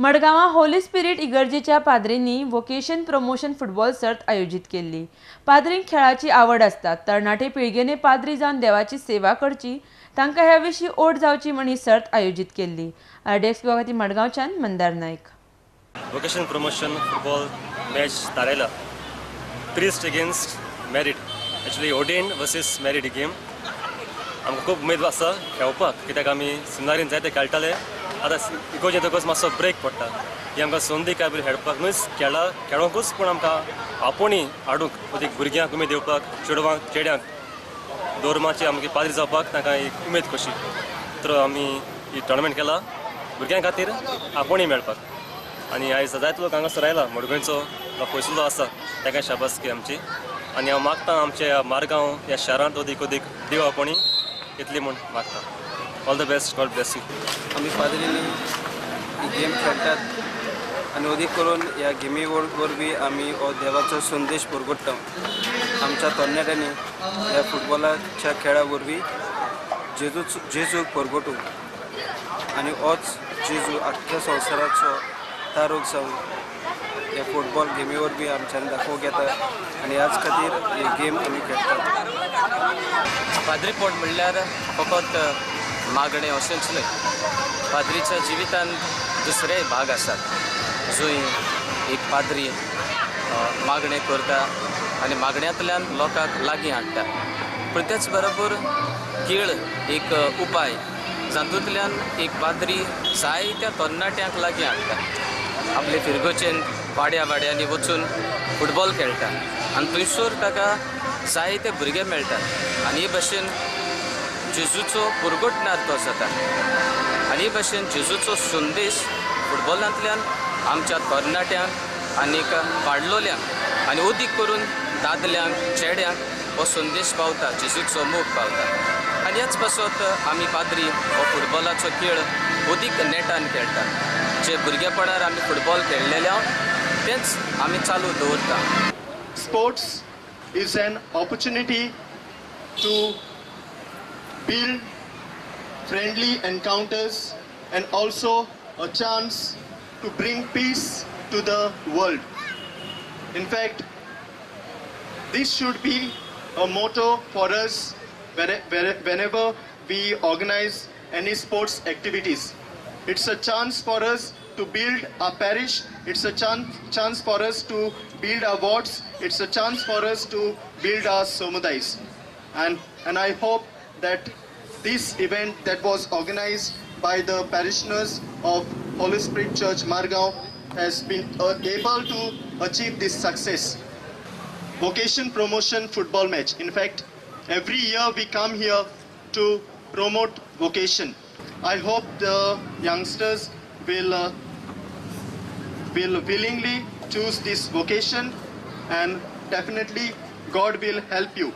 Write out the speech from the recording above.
मडगांवां holy spirit इगर्जेच्या पाद्रींनी वोकेशन प्रमोशन फुटबॉल सर्त आयोजित केली। पाद्रींक खेळाची आवड आसता, तरणाटे पिळगेने पाद्री जावन देवाची सेवा करची, तांकां ह्या विशीं ओढ जावची म्हण ही सर्त आयोजित केली। RDX खातीर मडगांवच्यान मंदार नायक। वोकेशन प्रमोशन फुटबॉल मॅच थारायला priest against married, actually ordained versus married game. आमकां खूब उमेद आसा खेळपाक, कित्याक आमी सिनारीन जायते खेळटाले। आतां इगोर्जे येतकच मातसो ब्रेक पडटा, ही आमकां संदी काय बरी खेळपाक न्हूच खेळोंकूच, पूण आमकां आपुणूय हाडूंक अदीक भुरग्यांक उमेद येवपाक, चेड्यांक दोरमाची आमगे पाद्री जावपाक तांकां एक उमेद कशी, तर आमी ही टोर्नामेंट केला भुरग्यां खातीर आपुणूय मेळपाक। आनी आयज जायतो लोक हांगासर आयला, मडगोंयचो पयसुल्लो आसा ताका शाबासकी आमची। आनी हांव मागता आमच्या मारगांव ह्या शारांत अदीक देव आपुणूय येतली म्हूण मागता। All the best, God bless you. आम्ही पाद्रींनी ही गेम खेळटात आनी अदीक करून ह्या गेमी वरवीं आमी हो देवाचो संदेश परगट्टा। आमच्या तरणाट्यांनी ह्या फुटबॉलाच्या खेळा वरवीं जेजूक परगटूं आनी होच जेजू आख्ख्या संवसाराचो तारूक जावन ह्या फुटबॉल गेमी वरवीं आमच्यान दाखोवंक येता आनी ह्याच खातीर ही गेम आमी खेळटात। पाद्रीपण म्हणल्यार फकत मागणें अशेंच न्हय, पाद्रीच्या जिवितांत दुसरेय भाग आसात, जंय एक पाद्री मागणें करता आनी मागण्यांतल्यान लोकांक लागीं हाडटा। पूण तेच बरोबर खेळ एक उपाय, जातूंतल्यान एक पाद्री जायत्या तरणाट्यांक लागीं हाडटा। आपले फिरगोचेन वाड्या वाड्यांनी वचून फुटबॉल खेळटा आनी थंयसर ताका जायते भुरगे मेळटात आनी हे भाशेन जेजूचो पुरगटणार तो जाता। आनी हे भाशेन जेजूचो संदेश फुटबॉलांतल्यान आमच्या तरणाट्यांक आनीक वाडलोल्यांक आनी अदीक करून दादल्यांक चेड्यांक हो संदेश पावता, जेजूचो मोग पावता। आनी ह्याच पासत आमी पाद्री हो फुटबॉलाचो खेळ अदीक नेटान खेळटात। जे भुरगेपणार आमी फुटबॉल खेळलेले तेच आमी चालू दवरता। Sports is an opportunity to build friendly encounters and also a chance to bring peace to the world. In fact, this should be a motto for us whenever we organize any sports activities. It's a chance for us to build our parish. It's a chance for us to build our wards. It's a chance for us to build our samudais. And I hope that this event that was organized by the Parishtioners of Holy Spirit Church Margao has been able to achieve this success. Vocation promotion football match. In fact, every year we come here to promote vocation. I hope the youngsters will willingly choose this vocation, and definitely God will help you.